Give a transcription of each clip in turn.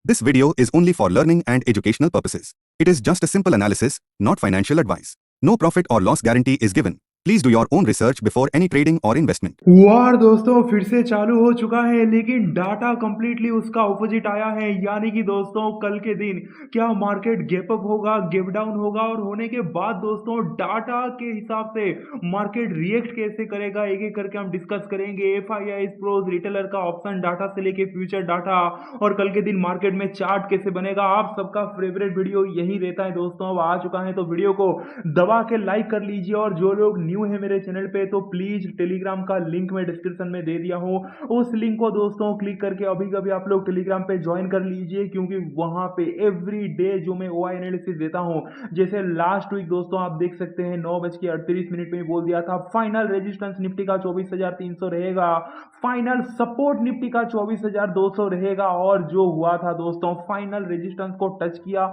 This video is only for learning and educational purposes. It is just a simple analysis, not financial advice. No profit or loss guarantee is given. Please do your own research before any trading or investment. वार दोस्तों फिर से चालू हो चुका है, लेकिन data completely उसका opposite आया है। यानी कि दोस्तों कल के दिन क्या मार्केट गैप अप होगा, गैप डाउन होगा, और होने के बाद दोस्तों डाटा के हिसाब से मार्केट रिएक्ट कैसे करेगा, एक एक करके हम डिस्कस करेंगे। एफआईआई प्रोज रिटेलर का ऑप्शन डाटा से लेके फ्यूचर डाटा, और कल के दिन मार्केट में चार्ट कैसे बनेगा। आप सबका फेवरेट वीडियो यही रहता है दोस्तों, अब आ चुका है, तो वीडियो को दबा के लाइक कर लीजिए। और जो लोग न्यू है मेरे चैनल पे तो प्लीज टेलीग्राम का लिंक मैं डिस्क्रिप्शन में दे दिया हूँ, उस लिंक को दोस्तों क्लिक करके अभी कभी आप लोग टेलीग्राम पे ज्वाइन कर लीजिए, क्योंकि वहां पे एवरी डे जो मैं ओआई एनालिसिस देता हूँ, जैसे लास्ट वीक दोस्तों आप देख सकते हैं 9:38 में बोल दिया था फाइनल रेजिस्टेंस निफ्टी का 24,300 रहेगा, फाइनल सपोर्ट निफ्टी का 24,200 रहेगा, और जो हुआ था दोस्तों फाइनल रेजिस्टेंस को टच किया,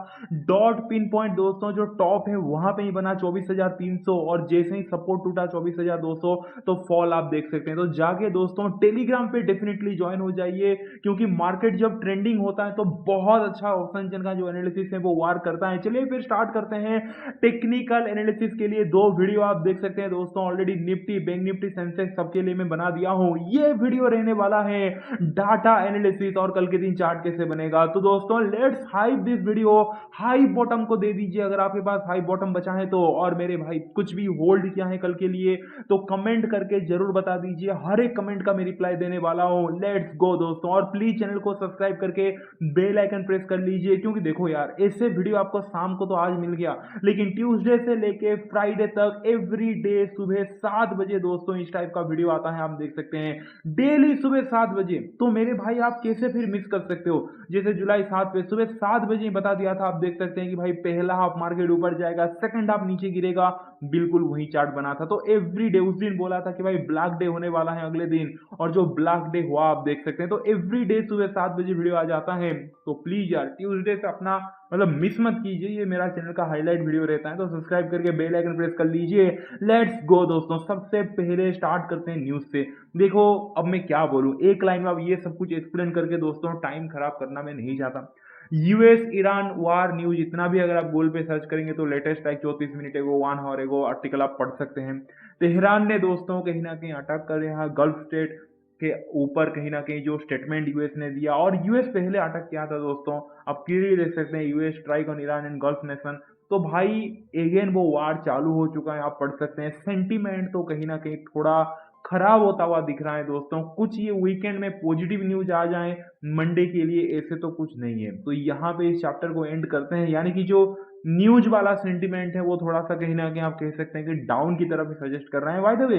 डॉट पिन पॉइंट दोस्तों जो टॉप है वहां पे ही बना 24,300, और जैसे ही सपोर्ट टूटा 24,200 तो फॉल आप देख सकते हैं। तो जाके दोस्तों टेलीग्राम पे डेफिनेटली ज्वाइन हो जाइए, क्योंकि मार्केट जब ट्रेंडिंग होता है तो बहुत अच्छा ऑप्शन चेन का जो एनालिसिस है वो वार करता है। चलिए फिर स्टार्ट करते हैं। टेक्निकल एनालिसिस के लिए दो वीडियो आप देख सकते हैं दोस्तों, already Nifty, bank Nifty, Sensex सबके लिए मैं बना दिया हूं। ये वीडियो रहने वाला है डाटा एनालिसिस और कल के दिन चार्ट कैसे बनेगा। तो दोस्तों let's hype this video. High bottom को दे दीजिए अगर आपके पास हाई बॉटम बचा है तो, और मेरे भाई कुछ भी होल्ड किया है कल के लिए तो कमेंट करके जरूर बता दीजिए, हर एक कमेंट का मैं रिप्लाई देने वाला हूं। लेट्स गो दोस्तों, और प्लीज चैनल को सब्सक्राइब करके बेल आइकन प्रेस कर लीजिए, क्योंकि देखो यार ऐसे वीडियो आपको शाम को तो आज मिल गया, लेकिन ट्यूसडे से लेके फ्राइडे तक एवरी डे सुबह 7 बजे दोस्तों इस टाइप का वीडियो आता है, आप देख सकते हैं डेली सुबह 7 बजे। तो मेरे भाई आप कैसे फिर मिस कर सकते हो, जैसे जुलाई 7 पे सुबह 7 बजे बता दिया था, आप देख सकते हैं कि भाई पहला हाफ मार्केट ऊपर जाएगा, सेकंड हाफ नीचे गिरेगा, बिल्कुल वही चार्ट बना था। तो एवरी डे उस दिन बोला था कि भाई ब्लैक डे होने वाला है अगले दिन, और जो ब्लैक डे हुआ आप देख सकते हैं। तो एवरी डे सुबह 7 बजे वीडियो आ जाता है, तो प्लीज यार ट्यूसडे से अपना मतलब मिस मत कीजिए, ये मेरा चैनल का हाईलाइट वीडियो रहता है, तो सब्सक्राइब करके बेल आइकन प्रेस कर लीजिए। लेट्स गो दोस्तों, सबसे पहले स्टार्ट करते हैं न्यूज से। देखो अब मैं क्या बोलूं, एक लाइन में अब ये सब कुछ एक्सप्लेन करके दोस्तों टाइम खराब करना मैं नहीं चाहता। यूएस ईरान वार न्यूज इतना भी अगर आप गूगल पे सर्च करेंगे तो लेटेस्ट लाइक 34 मिनट एगो 1 आवर एगो आर्टिकल आप पढ़ सकते हैं। तेहरान ने दोस्तों कहीं ना कहीं अटैक कर रहा है गल्फ स्टेट के ऊपर, कहीं ना कहीं जो स्टेटमेंट यूएस ने दिया, और यूएस पहले अटैक किया था दोस्तों, आप क्लियरली देख सकते हैं US strike on Iran and gulf nation. तो भाई अगेन वो वार चालू हो चुका है, आप पढ़ सकते हैं। सेंटीमेंट तो कहीं ना कहीं थोड़ा खराब होता हुआ दिख रहा है दोस्तों, कुछ ये वीकेंड में पॉजिटिव न्यूज आ जाए मंडे के लिए, ऐसे तो कुछ नहीं है। तो यहाँ पे इस चैप्टर को एंड करते हैं, यानी कि जो न्यूज वाला सेंटीमेंट है वो थोड़ा सा कहीं ना कहीं आप कह सकते हैं कि डाउन की तरफ सजेस्ट कर रहे हैं। By the way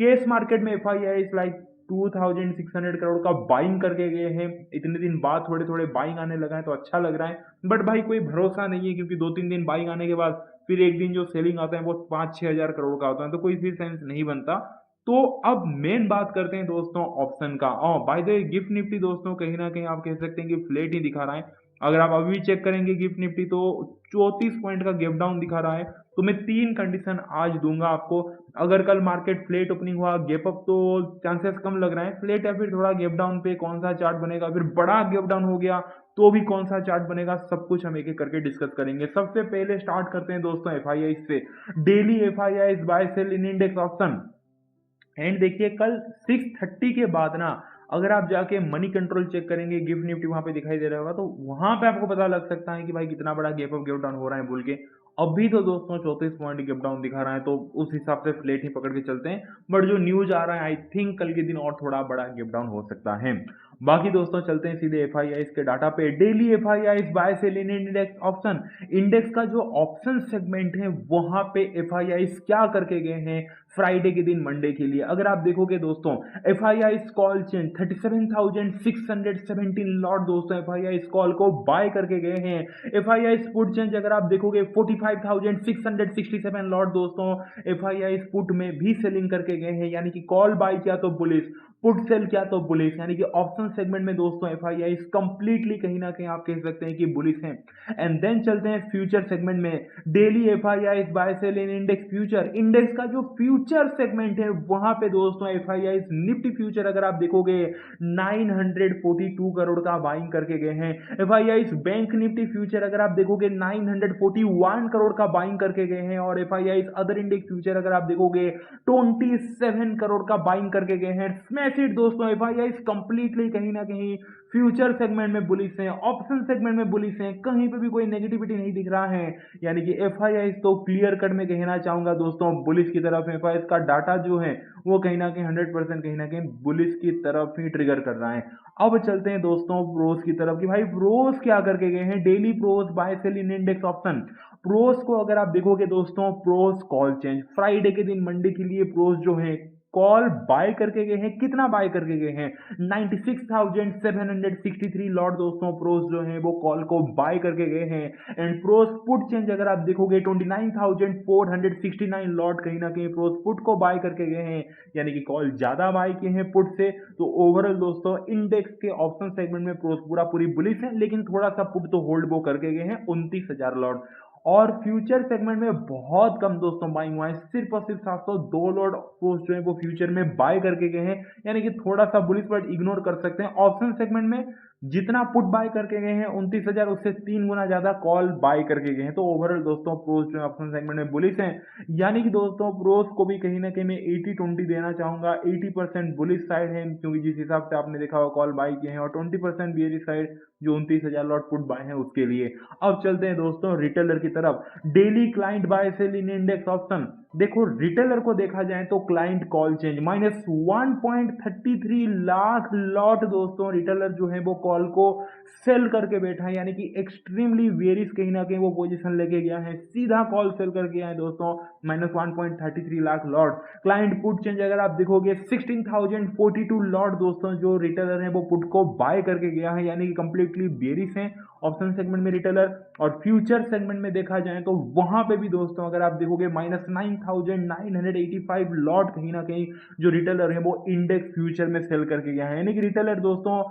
case market में एफआईआई इज लाइक 2600 करोड़ का बाइंग करके गए हैं, इतने दिन बाद थोड़े थोड़े बाइंग आने लगा है तो अच्छा लग रहा है, बट भाई कोई भरोसा नहीं है, क्योंकि 2-3 दिन बाइंग आने के बाद फिर एक दिन जो सेलिंग आता है वो 5-6 हजार करोड़ का होता है, तो कोई फिर सेंस नहीं बनता। तो अब मेन बात करते हैं दोस्तों ऑप्शन का। बाय द गिफ्ट निफ्टी दोस्तों कहीं ना कहीं आप कह सकते हैं कि फ्लैट ही दिखा रहा है। अगर आप अभी चेक करेंगे गिफ्ट निफ्टी तो 34 पॉइंट का गैप डाउन दिखा रहा है। तो मैं 3 कंडीशन आज दूंगा आपको, अगर कल मार्केट फ्लैट ओपनिंग हुआ, गैप अप तो चांसेस कम लग रहा है, फ्लैट या फिर थोड़ा गैप डाउन पे कौन सा चार्ट बनेगा, फिर बड़ा गैप डाउन हो गया तो भी कौन सा चार्ट बनेगा, सब कुछ हम एक एक करके डिस्कस करेंगे। सबसे पहले स्टार्ट करते हैं दोस्तों एफआईआई से। Daily FII buy sell in index option, and देखिए कल 6:30 के बाद ना, अगर आप जाके मनी कंट्रोल चेक करेंगे, गिफ्ट निफ्टी वहां पे दिखाई दे रहा होगा, तो वहां पे आपको पता लग सकता है कि भाई कितना बड़ा गैप अप गैप डाउन हो रहा है बोल के। अभी तो दोस्तों 34 पॉइंट गैप डाउन दिखा रहा है, तो उस हिसाब से फ्लेट ही पकड़ के चलते हैं, बट जो न्यूज आ रहा है आई थिंक कल के दिन और थोड़ा बड़ा गैप डाउन हो सकता है। बाकी दोस्तों चलते हैं सीधे एफआईआई के डाटा पे। Daily FII buy sell in index option, index का जो ऑप्शन सेगमेंट है वहां पे एफआईआई क्या करके गए हैं फ्राइडे के दिन मंडे के लिए। अगर आप देखोगे दोस्तों एफआईआई कॉल चेन 37,617 लॉट दोस्तों एफआईआई कॉल को बाय करके गए हैं। एफआईआई पुट चेंज अगर आप देखोगे 45,667 लॉट दोस्तों एफआईआई पुट में भी सेलिंग करके गए हैं, यानी कि कॉल बाय किया तो बुलिश, पुट सेल किया तो बुलिश, यानी कि ऑप्शन सेगमेंट में दोस्तों एफआईआई कंप्लीटली कहीं ना कहीं आप कह सकते हैं कि बुलिश है। एंड देन चलते हैं फ्यूचर सेगमेंट में। Daily FII buy sell in index future, index का जो फ्यूचर फ्यूचर सेगमेंट है वहां पे दोस्तों एफआईआई निफ्टी फ्यूचर अगर आप देखोगे 942 करोड़ का बाइंग करके गए हैं। एफआईआई बैंक निफ्टी फ्यूचर अगर आप देखोगे 941 करोड़ का बाइंग करके गए हैं। और एफआईआई अदर इंडेक्स फ्यूचर अगर आप देखोगे 27 करोड़ का बाइंग करके गए हैं। स्मैश इट दोस्तों, एफआईआई कंप्लीटली कहीं ना कहीं फ्यूचर सेगमेंट में बुलिश हैं, ऑप्शन सेगमेंट में बुलिश हैं, कहीं पे भी कोई नेगेटिविटी नहीं दिख रहा है। यानी कि एफआईआई तो क्लियर कट में कहना चाहूंगा दोस्तों बुलिश की तरफ। एफआईआई का डाटा जो है वो कहीं ना कहीं 100% कहीं ना कहीं बुलिश की तरफ ही ट्रिगर कर रहा है। अब चलते हैं दोस्तों प्रोस की तरफ कि भाई प्रोस क्या करके गए हैं। Daily pros bye sell in index option pros को अगर आप देखोगे दोस्तों, प्रोस कॉल चेंज फ्राइडे के दिन मंडे के लिए प्रोस जो है कॉल बाय करके गए हैं। कितना बाय करके गए हैं? 96,763 लॉट दोस्तों प्रोस जो है वो कॉल को बाय करके गए हैं। एंड प्रोस पुट चेंज अगर आप देखोगे 29,469 लॉट कहीं ना कहीं प्रोस पुट को बाय करके गए हैं। यानी कि कॉल ज्यादा बाय किए हैं पुट से। तो ओवरऑल दोस्तों इंडेक्स के ऑप्शन सेगमेंट में प्रोस पूरी बुलिश है, लेकिन थोड़ा सा पुट तो होल्ड वो करके गए हैं 29,000 लॉट। और फ्यूचर सेगमेंट में बहुत कम दोस्तों बाइंग हुआ है, सिर्फ और सिर्फ 702 लॉट पोस्ट जो है वो फ्यूचर में बाय करके गए हैं। यानी कि थोड़ा सा बुलिश बट इग्नोर कर सकते हैं। ऑप्शन सेगमेंट में जितना पुट बाय करके गए हैं 29,000, उससे 3 गुना ज्यादा कॉल बाय करके गए हैं। तो ओवरऑल दोस्तों प्रोस जो ऑप्शन सेगमेंट में बुलिश हैं। यानी कि दोस्तों प्रोस को भी कहीं ना कहीं मैं 80-20 देना चाहूंगा। 80% बुलिश साइड है क्योंकि जिस हिसाब से आपने देखा हुआ कॉल बाय किए हैं, और 20% बियरिश साइड जो 29,000 लॉट पुट बाय है उसके लिए। अब चलते हैं दोस्तों रिटेलर की तरफ। Daily client bye sell in index option देखो, रिटेलर को देखा जाए तो client call change -1.33 lakh lot दोस्तों रिटेलर जो है वो कॉल को सेल करके बैठा है। यानी कि एक्सट्रीमली वेरिस कहीं ना कहीं वो पोजीशन लेके गया है, सीधा कॉल सेल करके आए दोस्तों -1.33 lakh lot. Client put change अगर आप देखोगे 16,042 लॉट दोस्तों जो रिटेलर है वो पुट को बाय करके गया है। यानी कि कंप्लीटली बेरिस है ऑप्शन सेगमेंट में रिटेलर। और फ्यूचर सेगमेंट में देखा जाए तो वहां पे भी दोस्तों अगर आप देखोगे -9,985 लॉट कहीं ना कहीं जो रिटेलर है वो इंडेक्स फ्यूचर में सेल करके गया है। यानी कि रिटेलर दोस्तों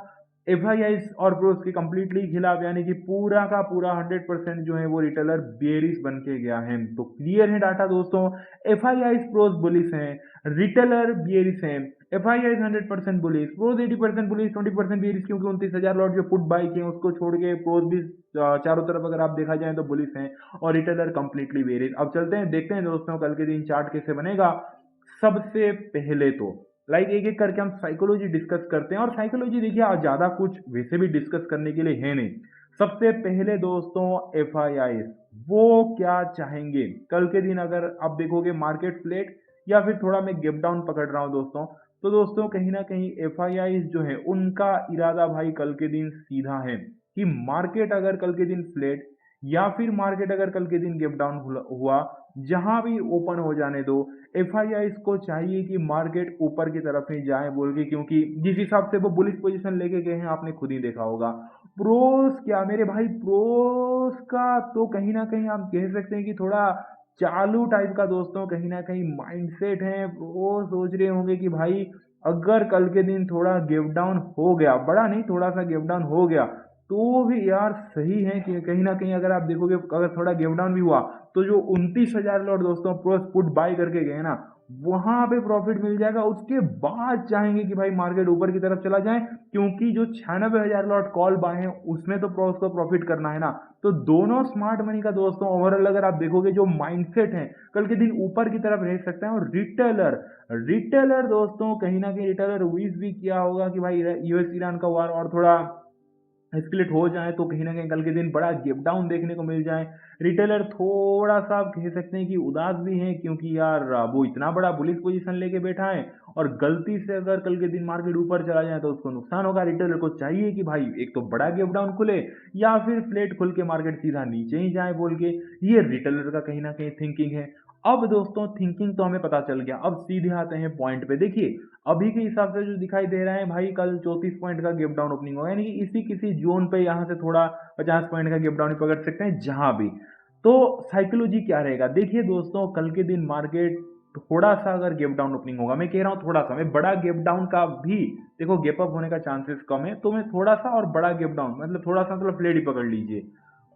एफआईआई और प्रोस के कंप्लीटली खिलाफ, यानी कि पूरा का पूरा 100% जो है वो रिटेलर बेरिस बन के गया है। तो क्लियर है डाटा दोस्तों, एफआईआई प्रोस बुलिश हैं, रिटेलर बेरिस हैं। FII 100% bullish, pros 80% bullish, 20% bearish, क्योंकि 29,000 लॉट जो पुट बाय किए उसको छोड़ के प्रोस भी चारों तरफ अगर आप देखा जाए तो बुलिश हैं, और रिटेलर कंप्लीटली बेरिस। अब चलते हैं देखते हैं दोस्तों कल के दिन चार्ट कैसे बनेगा। सबसे पहले तो एक एक करके हम साइकोलॉजी डिस्कस करते हैं। और साइकोलॉजी देखिए आज ज्यादा कुछ वैसे भी डिस्कस करने के लिए है नहीं। सबसे पहले दोस्तों एफआईआई वो क्या चाहेंगे कल के दिन। अगर आप देखोगे मार्केट फ्लैट या फिर थोड़ा मैं गैप डाउन पकड़ रहा हूं दोस्तों, तो दोस्तों कहीं ना कहीं एफआईआई जो है उनका इरादा भाई कल के दिन सीधा है कि मार्केट अगर कल के दिन फ्लैट या फिर मार्केट अगर कल के दिन गैप डाउन हुआ, जहां भी ओपन हो जाने दो, एफआईआई को चाहिए कि मार्केट ऊपर की तरफ ही जाए बोल के, क्योंकि जिस हिसाब से वो बुलिश पोजीशन लेके गए हैं आपने खुद ही देखा होगा। प्रोस क्या मेरे भाई, प्रोस का तो कहीं ना कहीं आप कह सकते हैं कि थोड़ा चालू टाइप का दोस्तों कहीं ना कहीं माइंडसेट है। वो सोच रहे होंगे कि भाई अगर कल के दिन थोड़ा गैप डाउन हो गया, बड़ा नहीं थोड़ा सा गैप डाउन हो गया, तो भी यार सही है कि कहीं ना कहीं अगर आप देखोगे अगर थोड़ा गैप डाउन भी हुआ तो जो 29,000 लॉट दोस्तों प्रोस पुट बाय करके गए ना, वहां पे प्रॉफिट मिल जाएगा। उसके बाद चाहेंगे कि भाई मार्केट ऊपर की तरफ चला जाए, क्योंकि जो 96,000 लॉट कॉल बाय है उसमें तो प्रोस को प्रॉफिट करना है ना। तो दोनों स्मार्ट मनी का दोस्तों ओवरऑल अगर आप देखोगे जो माइंडसेट है कल के दिन ऊपर की तरफ रह सकता है। और रिटेलर दोस्तों कहीं ना कहीं रिटेलर विश भी किया होगा कि भाई यूएस ईरान का वार और थोड़ा स्प्लिट हो जाए तो कहीं ना कहीं कल के दिन बड़ा गैप डाउन देखने को मिल जाए। रिटेलर थोड़ा सा आप कह सकते हैं कि उदास भी है, क्योंकि यार वो इतना बड़ा बुलिश पोजीशन लेके बैठा है और गलती से अगर कल के दिन मार्केट ऊपर चला जाए तो उसको नुकसान होगा। रिटेलर को चाहिए कि भाई एक तो बड़ा गैप डाउन खुले या फिर फ्लैट खुल के मार्केट सीधा नीचे ही जाए बोल के, ये रिटेलर का कहीं ना कहीं थिंकिंग है। अब दोस्तों थिंकिंग तो हमें पता चल गया, अब सीधे आते हैं पॉइंट पे। देखिए अभी के हिसाब से जो दिखाई दे रहा है भाई, कल 34 पॉइंट का गैप डाउन ओपनिंग होगा, यानी कि इसी किसी जोन पे यहाँ से थोड़ा 50 पॉइंट का गैप डाउन पकड़ सकते हैं जहां भी। तो साइकोलॉजी क्या रहेगा देखिए दोस्तों, कल के दिन मार्केट थोड़ा सा अगर गैप डाउन ओपनिंग होगा, मैं कह रहा हूँ थोड़ा सा, मैं बड़ा गैप डाउन का भी देखो गैप अप होने का चांसेस कम है, तो मैं थोड़ा सा और बड़ा गैप डाउन मतलब थोड़ा सा मतलब फ्लैट ही पकड़ लीजिए।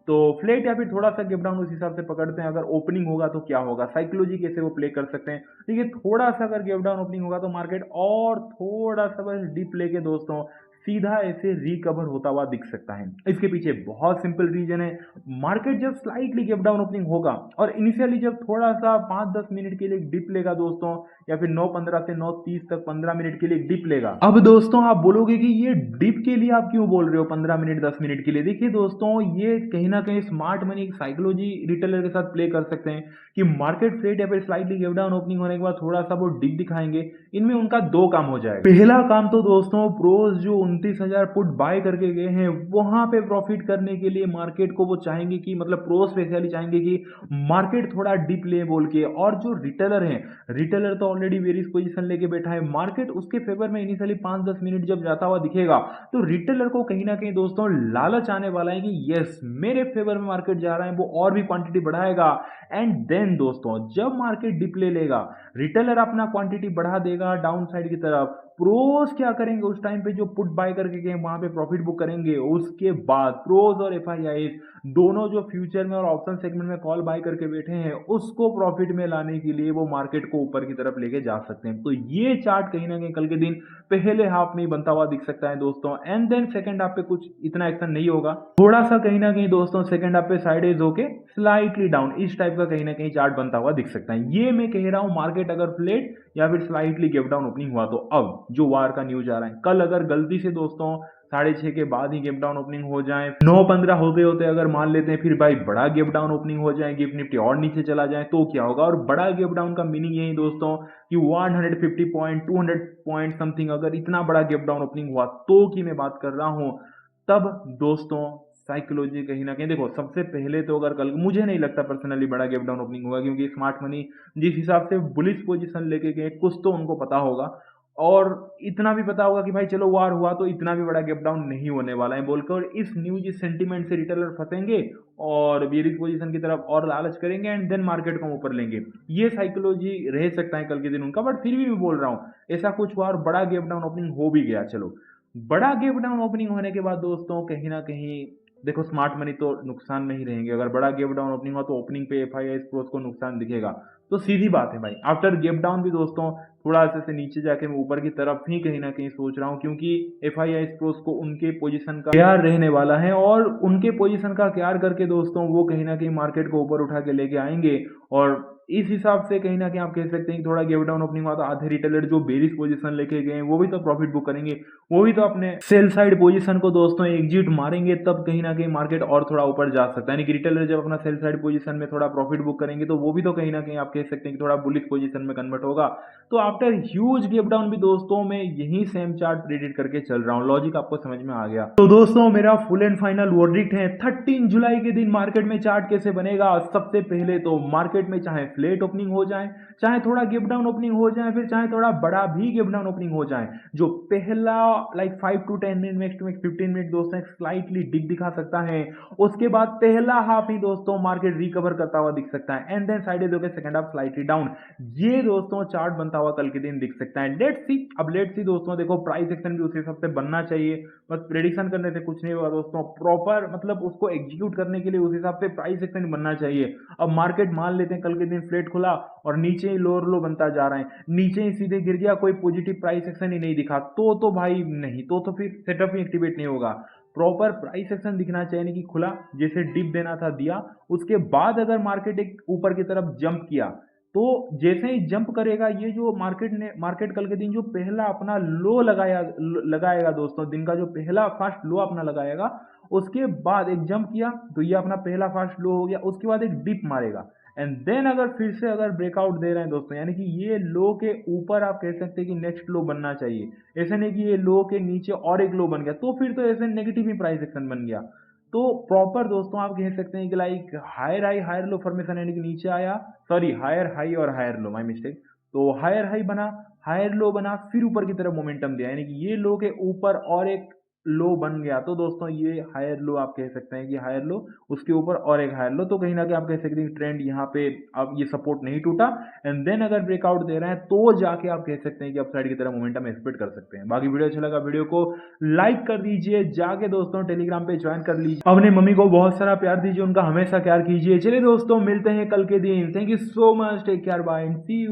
तो फ्लैट या फिर थोड़ा सा गैप डाउन उस हिसाब से पकड़ते हैं। अगर ओपनिंग होगा तो क्या होगा, साइकोलॉजी कैसे वो प्ले कर सकते हैं। देखिए थोड़ा सा अगर गैप डाउन ओपनिंग होगा तो मार्केट और थोड़ा सा बस डिप लेके दोस्तों सीधा ऐसे रिकवर होता हुआ दिख सकता है। इसके पीछे बहुत सिंपल रीजन है। मार्केट जब स्लाइटली गैप डाउन ओपनिंग होगा और इनिशियली जब थोड़ा सा 5-10 मिनट के लिए डिप लेगा दोस्तों, या फिर 9:15 से 9:30 तक 15 मिनट के लिए डिप लेगा। अब दोस्तों आप बोलोगे कि ये डिप के लिए आप क्यों बोल रहे हो 15 मिनट 10 मिनट के लिए। देखिए दोस्तों ये कहीं ना कहीं स्मार्ट मनी साइकोलॉजी रिटेलर के साथ प्ले कर सकते हैं कि मार्केट फ्लेट या फिर स्लाइटली गैप डाउन ओपनिंग होने के बाद थोड़ा सा वो डिप दिखाएंगे। इनमें उनका दो काम हो जाएगा। पहला काम तो दोस्तों प्रोज जो 29,000 पुट बाय करके गए हैं वहां पे प्रॉफिट करने के लिए मार्केट को वो चाहेंगे कि मतलब प्रोज स्पेशली चाहेंगे कि मार्केट थोड़ा डिप ले बोल के। और जो रिटेलर है, रिटेलर तो ऑलरेडी वेरियस पोजीशन लेके बैठा है, मार्केट उसके फेवर में इनिशियली 5-10 मिनट जब जाता हुआ दिखेगा तो रिटेलर को कहीं ना कहीं दोस्तों लालच आने वाला है कि यस मेरे फेवर में मार्केट जा रहा है, वो और भी क्वांटिटी बढ़ाएगा। एंड देन दोस्तों जब मार्केट डिप ले लेगा रिटेलर अपना क्वांटिटी बढ़ा देगा डाउन साइड की तरफ। प्रोज क्या करेंगे उस टाइम पे, जो पुट बाय करके गए वहां पे प्रॉफिट बुक करेंगे। उसके बाद प्रोज और एफआईआई दोनों जो फ्यूचर में और ऑप्शन सेगमेंट में कॉल बाय करके बैठे हैं उसको प्रॉफिट में लाने के लिए वो मार्केट को ऊपर की तरफ लेके जा सकते हैं। तो ये चार्ट कहीं ना कहीं कल के दिन पहले हाफ में ही बनता हुआ दिख सकता है दोस्तों। एंड देन सेकंड हाफ पे कुछ इतना एक्शन नहीं होगा, थोड़ा सा कहीं ना कहीं दोस्तों सेकंड हाफ पे साइडेज होके स्लाइटली डाउन इस टाइप का कहीं ना कहीं चार्ट बनता हुआ दिख सकता है। ये मैं कह रहा हूं मार्केट अगर फ्लेट या फिर स्लाइटली गैप डाउन ओपनिंग हुआ तो। अब जो वार का न्यूज आ रहा है, कल अगर गलती से दोस्तों 6:30 के बाद ही गैप डाउन ओपनिंग हो जाए, 9:15 होते होते अगर मान लेते हैं फिर भाई बड़ा गैप डाउन ओपनिंग हो जाए, गिफ्ट निफ्टी और नीचे चला जाए तो क्या होगा। और बड़ा गैप डाउन का मीनिंग यही दोस्तों कि 150 पॉइंट 200 पॉइंट समथिंग अगर इतना बड़ा गैप डाउन ओपनिंग हुआ तो की मैं बात कर रहा हूं, तब दोस्तों साइकोलॉजी कहीं ना कहीं देखो। सबसे पहले तो अगर कल मुझे नहीं लगता पर्सनली बड़ा गैप डाउन ओपनिंग होगा, क्योंकि स्मार्ट मनी जिस हिसाब से बुलिश पोजीशन लेके गए कुछ तो उनको पता होगा और इतना भी पता होगा कि भाई चलो वार हुआ तो इतना भी बड़ा गैप डाउन नहीं होने वाला है बोलकर। और इस न्यूज इस सेंटीमेंट से रिटेलर फंसेंगे और बेरिश पोजीशन की तरफ और लालच करेंगे एंड देन मार्केट को ऊपर लेंगे। ये साइकोलॉजी रह सकता है कल के दिन उनका। बट फिर भी मैं बोल रहा हूं ऐसा कुछ हुआ और बड़ा गैप डाउन ओपनिंग हो भी गया, चलो बड़ा गैप डाउन ओपनिंग होने के बाद दोस्तों कहीं ना कहीं देखो स्मार्ट मनी तो नुकसान में ही रहेंगे। अगर बड़ा गैप डाउन ओपनिंग हो तो ओपनिंग पे एफआईआई प्रोस को नुकसान दिखेगा। तो सीधी बात है भाई आफ्टर गैप डाउन भी दोस्तों थोड़ा से नीचे जाके मैं ऊपर की तरफ ही कहीं ना कहीं सोच रहा हूँ, क्योंकि एफआईआई प्रोस को उनके पोजीशन का केयर रहने वाला है और उनके पोजीशन का केयर करके दोस्तों वो कहीं ना कहीं मार्केट को ऊपर उठा के लेके आएंगे। और इस हिसाब से कहीं ना कहीं आप कह सकते हैं कि थोड़ा गैप डाउन ओपनिंग हुआ तो आधे रिटेलर जो बेरिश पोजीशन लेके गए वो भी तो प्रॉफिट बुक करेंगे, वो भी तो अपने सेल साइड पोजीशन को दोस्तों एग्जिट मारेंगे, तब कहीं ना कहीं मार्केट और थोड़ा ऊपर जा सकता है। यानी कि रिटेलर जब अपना सेल साइड पोजीशन में थोड़ा प्रॉफिट बुक करेंगे तो वो भी तो कहीं ना कहीं आप कह सकते हैं कि थोड़ा बुलिश पोजीशन में कन्वर्ट होगा। तो आफ्टर ह्यूज गैप डाउन भी दोस्तों मैं यही सेम चार्ट प्रेडिक्ट करके चल रहा हूँ। लॉजिक आपको समझ में आ गया। तो दोस्तों मेरा फुल एंड फाइनल वर्डिक्ट है 13 जुलाई के दिन मार्केट में चार्ट कैसे बनेगा। सबसे पहले तो मार्केट में चाहे फ्लैट ओपनिंग हो जाए, चाहे थोड़ा गैप डाउन ओपनिंग हो जाए, फिर चाहे थोड़ा बड़ा भी गैप डाउन ओपनिंग हो जाए, जो पहला like 5 to 10 minute next to 15 minute दोस्तों एक स्लाइटली डिप दिखा सकता है। उसके बाद पहला हाफ ही दोस्तों मार्केट रिकवर करता हुआ दिख सकता है एंड देन साइड होकर सेकंड हाफ स्लाइटली डाउन। ये दोस्तों चार्ट बनता हुआ कल के दिन दिख सकता है। Let's see. अब लेट्स सी दोस्तों देखो प्राइस एक्शन भी उसी हिसाब से बनना चाहिए। बस प्रेडिक्शन करने से कुछ नहीं होगा दोस्तों, प्रॉपर मतलब उसको एग्जीक्यूट करने के लिए उस हिसाब से प्राइस एक्शन बनना चाहिए। अब मार्केट मान लेते हैं कल के दिन फ्लैट खुला और नीचे ही लोअर लो बनता जा रहा है, नीचे ही सीधे गिर गया, कोई पॉजिटिव प्राइस एक्शन ही नहीं दिखा तो भाई नहीं, तो फिर सेटअप ही एक्टिवेट नहीं होगा। प्रॉपर प्राइस एक्शन दिखना चाहिए, नहीं कि खुला जैसे डिप देना था दिया, उसके बाद अगर मार्केट एक ऊपर की तरफ जंप किया तो जैसे ही जंप करेगा ये जो मार्केट कल के दिन जो पहला अपना लो लगाएगा दोस्तों, दिन का जो पहला फास्ट लो अपना लगाएगा, उसके बाद एक जंप किया तो ये अपना पहला फास्ट लो हो गया, उसके बाद एक डिप मारेगा एंड देन अगर फिर से अगर ब्रेकआउट दे रहे हैं दोस्तों, यानी कि ये लो के ऊपर आप कह सकते हैं कि नेक्स्ट लो बनना चाहिए। ऐसे नहीं कि ये लो के नीचे और एक लो बन गया तो फिर तो ऐसे नेगेटिव ही प्राइस एक्शन बन गया। तो प्रॉपर दोस्तों आप कह सकते हैं कि like higher high higher low formation, यानी कि नीचे आया, सॉरी हायर हाई और हायर लो, माय मिस्टेक। तो हायर हाई बना, हायर लो बना, फिर ऊपर की तरफ मोमेंटम दिया, यानी कि ये लो के ऊपर और एक लो बन गया तो दोस्तों ये हायर लो आप कह सकते हैं कि हायर लो, उसके ऊपर और एक हायर लो, तो कहीं ना कहीं आप कह सकते हैं कि ट्रेंड यहाँ पे अब ये सपोर्ट नहीं टूटा एंड देन अगर ब्रेकआउट दे रहे हैं तो जाके आप कह सकते हैं कि अपसाइड की तरह मोमेंटम एक्सपेक्ट कर सकते हैं। बाकी वीडियो अच्छा लगा वीडियो को लाइक कर दीजिए, जाके दोस्तों टेलीग्राम पे ज्वाइन कर लीजिए, अपने मम्मी को बहुत सारा प्यार दीजिए, उनका हमेशा प्यार कीजिए। चलिए दोस्तों मिलते हैं कल के दिन, thank you so much, take care, bye and see you.